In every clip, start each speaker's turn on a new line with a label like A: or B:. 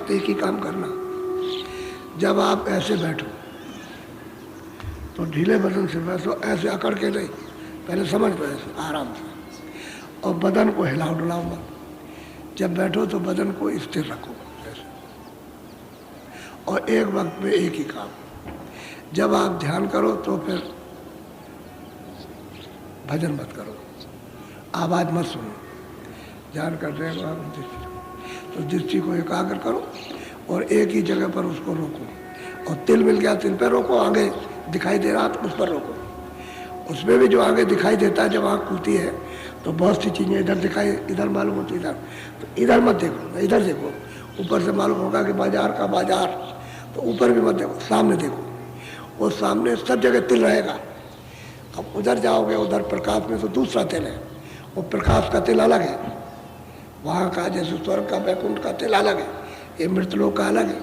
A: वक्त एक ही काम करना। जब आप ऐसे बैठो तो ढीले बदन से बैठो, ऐसे अकड़ के नहीं, पहले समझ लो ऐसे आराम से, और बदन को हिलाओ डुलाओ मत। जब बैठो तो बदन को स्थिर रखो ऐसे, और एक वक्त में एक ही काम। जब आप ध्यान करो तो फिर भजन मत करो, आवाज़ मत सुनो। ध्यान कर रहे हो आप तो दृष्टि को एकाग्र करो और एक ही जगह पर उसको रोको, और तिल मिल गया तिल पर रोको, आगे दिखाई दे रहा तो उस पर रोको। उसमें भी जो आगे दिखाई देता है, जब आँख खुलती है तो बहुत सी चीज़ें इधर दिखाई, इधर मालूम होती, इधर तो इधर मत देखो, इधर देखो। ऊपर से मालूम होगा कि बाजार का बाजार, तो ऊपर भी मत देखो, सामने देखो। वो सामने सब जगह तिल रहेगा। अब उधर जाओगे, उधर प्रकाश में तो दूसरा तिल है, वो प्रकाश का तिल अलग है। वहाँ का जैसे स्वर्ग का वैकुंठ का तिल अलग है, ये मृतलोक का अलग है।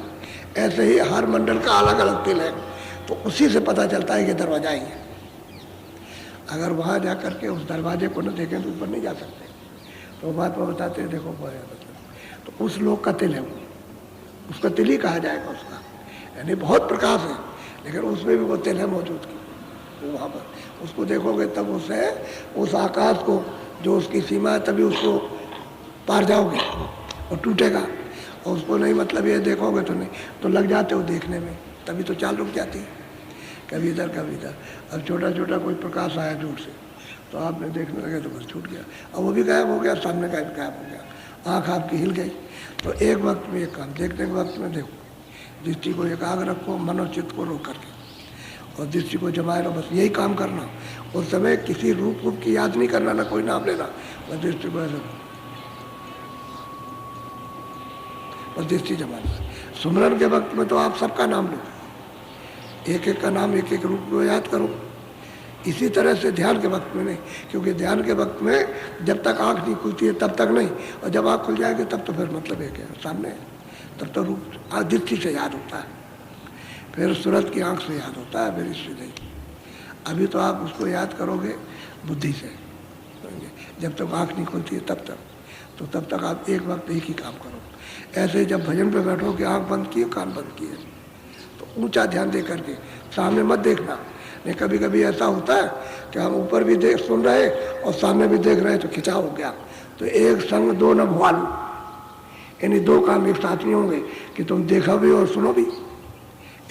A: ऐसे ही हर मंडल का अलग अलग तिल है, तो उसी से पता चलता है कि दरवाजा ही है। अगर वहाँ जा करके उस दरवाजे को न देखें तो ऊपर नहीं जा सकते। तो बात में बताते हैं, देखो तो उस लोक का तिल है वो, उसका तिल ही कहा जाएगा उसका। यानी बहुत प्रकाश है, लेकिन उसमें भी वो तिल है मौजूद की। वहाँ पर उसको देखोगे तब उसे, उस आकाश को जो उसकी सीमा है, तभी उसको पार जाओगे और टूटेगा। और उसको नहीं मतलब ये देखोगे तो नहीं, तो लग जाते हो देखने में, तभी तो चाल रुक जाती है, कभी इधर कभी इधर। अब छोटा छोटा कोई प्रकाश आया दूर से, तो आपने देखने लगे तो बस छूट गया, और वो भी गायब हो गया, सामने का भी गायब हो गया, आँख आपकी हिल गई। तो एक वक्त में एक काम, देखने के वक्त में देखो, दृष्टि को एकाग्र रखो, मनोचित्त को रोक करके, और दृष्टि को जमाए रहो, बस यही काम करना। उस समय किसी रूप की याद नहीं करना, ना कोई नाम लेना, बस दृष्टि को ऐसे, बस दृष्टि जमाना। सुमरन के वक्त में तो आप सबका नाम लो, एक एक का नाम, एक एक रूप को याद करो। इसी तरह से ध्यान के वक्त में नहीं, क्योंकि ध्यान के वक्त में जब तक आँख नहीं खुलती है तब तक नहीं, और जब आँख खुल जाएगी तब तो फिर मतलब है क्या सामने, तब तो रूप दृष्टि से याद होता है, फिर सूरत की आँख से याद होता है, फिर इससे नहीं। अभी तो आप उसको याद करोगे बुद्धि से, जब तक आँख नहीं खुलती है तब तक, तो तब तक आप एक वक्त एक ही काम करो। ऐसे जब भजन पे बैठो कि आँख बंद किए, कान बंद किए, तो ऊंचा ध्यान दे करके, सामने मत देखना। नहीं, कभी कभी ऐसा होता है कि हम ऊपर भी देख सुन रहे और सामने भी देख रहे हैं, तो खिंचाव हो गया। तो एक संग दो न भवाल, यानी दो काम एक साथ नहीं होंगे कि तुम देखो भी और सुनो भी,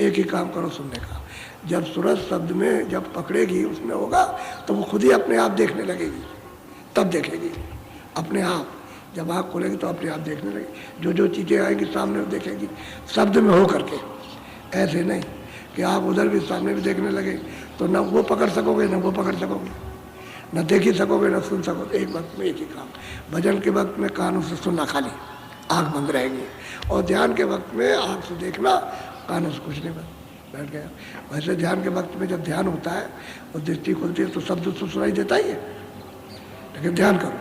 A: एक ही काम करो सुनने का। जब सूरज शब्द में जब पकड़ेगी, उसमें होगा, तो वो खुद ही अपने आप देखने लगेगी, तब देखेगी अपने आप। जब आँख खोलेगी तो अपने आप देखने लगेगी, जो जो चीज़ें आएंगी सामने देखेगी, शब्द में हो करके। ऐसे नहीं कि आप उधर भी सामने भी देखने लगे, तो न वो पकड़ सकोगे न वो पकड़ सकोगे, न देख ही सकोगे न सुन सकोगे। एक वक्त में एक ही काम। भजन के वक्त में कानों से सुनना खाली, आँख बंद रहेगी, और ध्यान के वक्त में आँख से देखना, कानों से कुछ नहीं, बंद बैठ गया। वैसे ध्यान के वक्त में जब ध्यान होता है और दृष्टि खुलती है तो शब्द तो सुनाई देता ही है, लेकिन ध्यान करो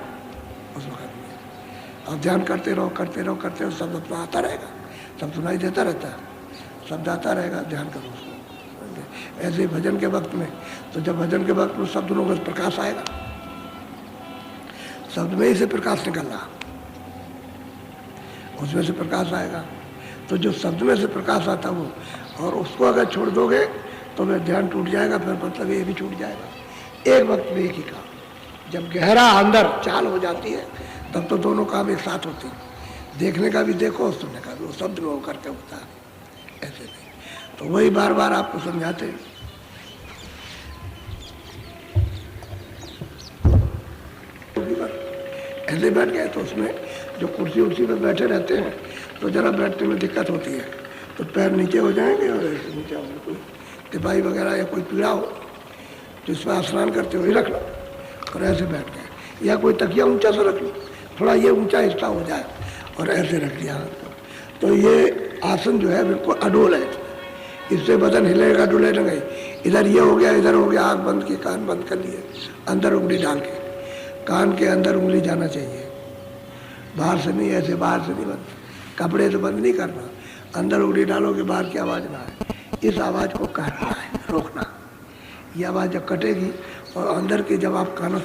A: उस वक्त में, और ध्यान करते रहो करते रहो करते रहो, शब्द अपना आता रहेगा, सब सुनाई देता रहता है, शब्द आता रहेगा, ध्यान करो उसको। ऐसे ही भजन के वक्त में, तो जब भजन के वक्त में शब्द में प्रकाश आएगा, शब्द में ही से प्रकाश निकल रहा, उसमें से प्रकाश आएगा। तो जो शब्द में से प्रकाश आता वो, और उसको अगर छोड़ दोगे तो फिर ध्यान टूट जाएगा, फिर मतलब ये भी छूट जाएगा। एक वक्त में एक ही काम। जब गहरा अंदर चाल हो जाती है तब तो दोनों काम एक साथ होते हैं, देखने का भी देखो और सुनने का भी, वो शब्द में वो करके होता है, ऐसे नहीं। तो वही बार बार आपको समझाते हैं। ऐसे बैठ गए तो उसमें जो कुर्सी उर्सी पर बैठे रहते हैं तो जरा बैठने में दिक्कत होती है, तो पैर नीचे हो जाएंगे, और ऐसे नीचे होंगे, कोई तिपाही वगैरह या कोई पीड़ा हो तो इसमें स्नान करते हुए रख लो, और ऐसे बैठ गए। या कोई तकिया ऊंचा सा रख लो, थोड़ा ये ऊंचा हिस्सा हो जाए, और ऐसे रख दिया। तो ये आसन जो है बिल्कुल अडोल है, इससे बदन हिलेगा डुलेगा नहीं। इधर ये हो गया, इधर हो गया, आँख बंद की, कान बंद कर लिए, अंदर उंगली डाल के, कान के अंदर उंगली जाना चाहिए, बाहर से नहीं, ऐसे बाहर से नहीं बंद, कपड़े तो बंद नहीं करना, अंदर उंगली डालोगे बाहर की आवाज़ ना आए। इस आवाज़ को काटना है, रोकना। ये आवाज़ जब कटेगी और अंदर की जब आप कानों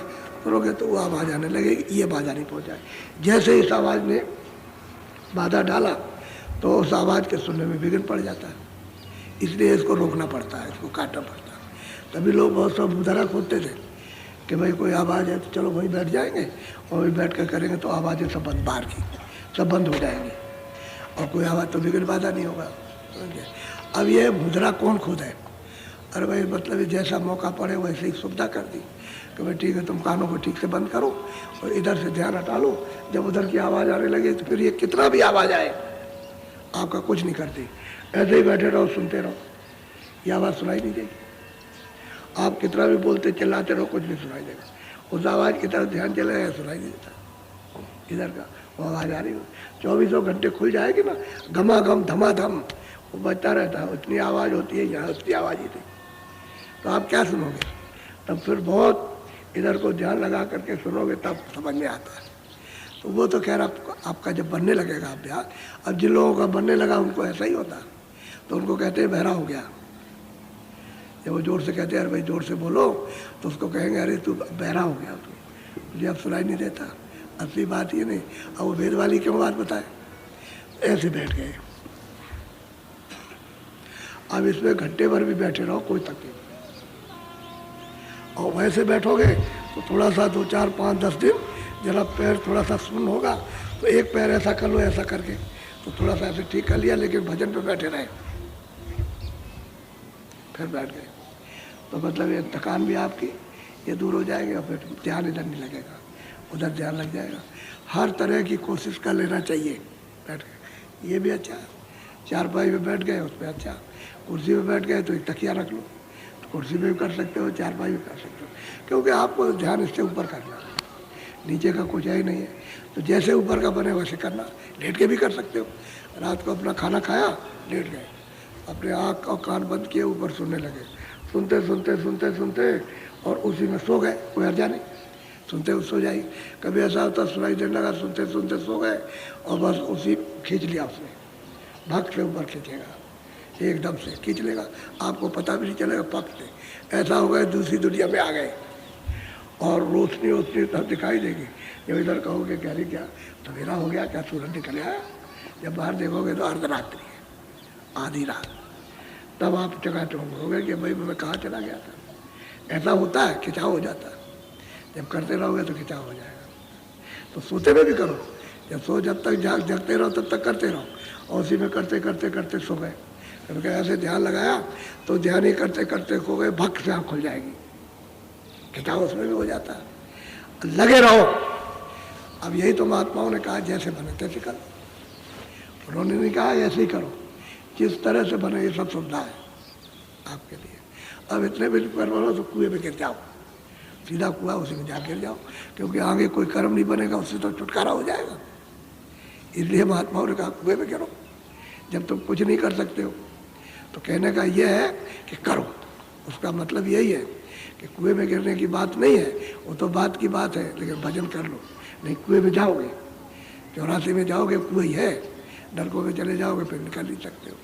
A: करोगे तो वो आवाज़ आने लगेगी, ये बाधा नहीं पहुँचाए। जैसे इस आवाज़ ने बाधा डाला तो उस आवाज़ के सुनने में विघ्न पड़ जाता है। इसलिए इसको रोकना पड़ता है, इसको काटना पड़ता है। तभी लोग बहुत सब मुदरा खोदते थे कि भाई कोई आवाज़ है तो चलो वहीं बैठ जाएंगे और वहीं बैठ कर करेंगे तो आवाज़ें सब बंद, बाहर की सब बंद हो जाएंगी और कोई आवाज़ तो विघ्न बाधा नहीं होगा। अब ये मुद्रा कौन खोदा है? अरे भाई मतलब जैसा मौका पड़े वैसे ही सुविधा कर दी कि भाई ठीक है तुम कानों को ठीक से बंद करो और इधर से ध्यान हटा लो। जब उधर की आवाज़ आने लगे तो फिर ये कितना भी आवाज़ आए आपका कुछ नहीं करती, ऐसे ही बैठे रहो, सुनते रहो, ये आवाज़ सुनाई नहीं देगी। आप कितना भी बोलते चिल्लाते रहो, कुछ नहीं सुनाई देगा। उस आवाज़ की तरफ ध्यान चले गया, सुनाई नहीं देता। इधर का वो आवाज़ आ रही हो 24 घंटे खुल जाएगी ना, घमाघम धमाधम वो बजता रहता है। उतनी आवाज़ होती है, यहाँ उतनी आवाज़ ही नहीं, तो आप क्या सुनोगे? तब फिर बहुत इधर को ध्यान लगा करके सुनोगे तब समझ में आता है। तो वो तो खैर आपका जब बनने लगेगा अभ्यास। अब जिन लोगों का बनने लगा उनको ऐसा ही होता, तो उनको कहते हैं बहरा हो गया। जब वो जोर से कहते हैं अरे भाई जोर से बोलो, तो उसको कहेंगे अरे तू बहरा हो गया, तुझे अब सुनाई नहीं देता। असली बात ये नहीं। अब वो वेद वाली क्यों बात बताए? ऐसे बैठ गए। अब इसमें घंटे भर भी बैठे रहो, कोई तकलीफ नहीं। और वैसे बैठोगे तो थोड़ा सा 2, 4, 5, 10 दिन जरा पैर थोड़ा सा सुन्न होगा तो एक पैर ऐसा कर लो, ऐसा करके तो थोड़ा सा ऐसे ठीक कर लिया, लेकिन भजन पे बैठे रहे, फिर बैठ गए तो मतलब ये थकान भी आपकी ये दूर हो जाएगी और फिर ध्यान इधर नहीं लगेगा, उधर ध्यान लग जाएगा। हर तरह की कोशिश कर लेना चाहिए बैठ के। ये भी अच्छा है, चारपाई पे बैठ गए उस पर अच्छा, कुर्सी पे बैठ गए तो एक तकिया रख लो, तो कुर्सी पे भी कर सकते हो, चारपाई भी कर सकते हो, क्योंकि आपको ध्यान इससे ऊपर करना है, नीचे का कुछ है ही नहीं है। तो जैसे ऊपर का बने वैसे करना। लेट के भी कर सकते हो। रात को अपना खाना खाया, लेट गए, अपने आँख और कान बंद किए, ऊपर सुनने लगे, सुनते सुनते सुनते सुनते और उसी में सो गए, कोई हर्जा नहीं, सुनते सो जाएगी। कभी ऐसा होता सुनाई देने लगा, सुनते सुनते सो गए और बस उसी खींच लिया उसने, भक्त से ऊपर खींचेगा, एकदम से खींच लेगा, आपको पता भी नहीं चलेगा। पक से ऐसा हो गया दूसरी दुनिया में आ गए और रोशनी रोशनी तब दिखाई देगी। जब इधर कहोगे क्या नहीं, क्या सवेरा हो गया, क्या सूरज निकल आया, जब बाहर देखोगे तो अर्धरात्रि है, आधी रात। तब आप चकाचौंध हो गए कि भाई मैं कहाँ चला गया था। ऐसा होता है, खिंचाव हो जाता है। जब करते रहोगे तो खिंचाव हो जाएगा। तो सोते में भी करो, जब तक जगते रहो तब तक करते रहो, और उसी में करते करते करते सो गए। क्योंकि ऐसे ध्यान लगाया तो ध्यान ही करते करते खो गए, भक्त से आँख खुल जाएगी, खिंचाव उसमें भी हो जाता है। लगे रहो। अब यही तो महात्माओं ने कहा जैसे बने तैसे करो, उन्होंने नहीं कहा ऐसे ही करो, जिस तरह से बने। ये सब सुविधा है आपके लिए। अब इतने भी कर लो तो कुएं में गिर जाओ, सीधा कुआं, उसी में जा गिर जाओ, क्योंकि आगे कोई कर्म नहीं बनेगा, उससे तो छुटकारा हो जाएगा। इसलिए महात्माओं ने कहा कुएं में गिरो। जब तुम कुछ नहीं कर सकते हो तो कहने का यह है कि करो। उसका मतलब यही है कि कुएं में गिरने की बात नहीं है, वो तो बात की बात है, लेकिन भजन कर लो। नहीं कुएं में जाओगे, 84 में जाओगे, कुएं ही है, नरकों में चले जाओगे फिर निकल नहीं सकते हो।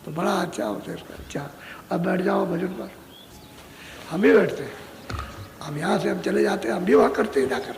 A: तो बड़ा अच्छा होता है इसका। अच्छा, अब बैठ जाओ भजन पर। हम भी बैठते हैं, हम यहाँ से हम चले जाते हैं, हम भी वहाँ करते हैं जाकर।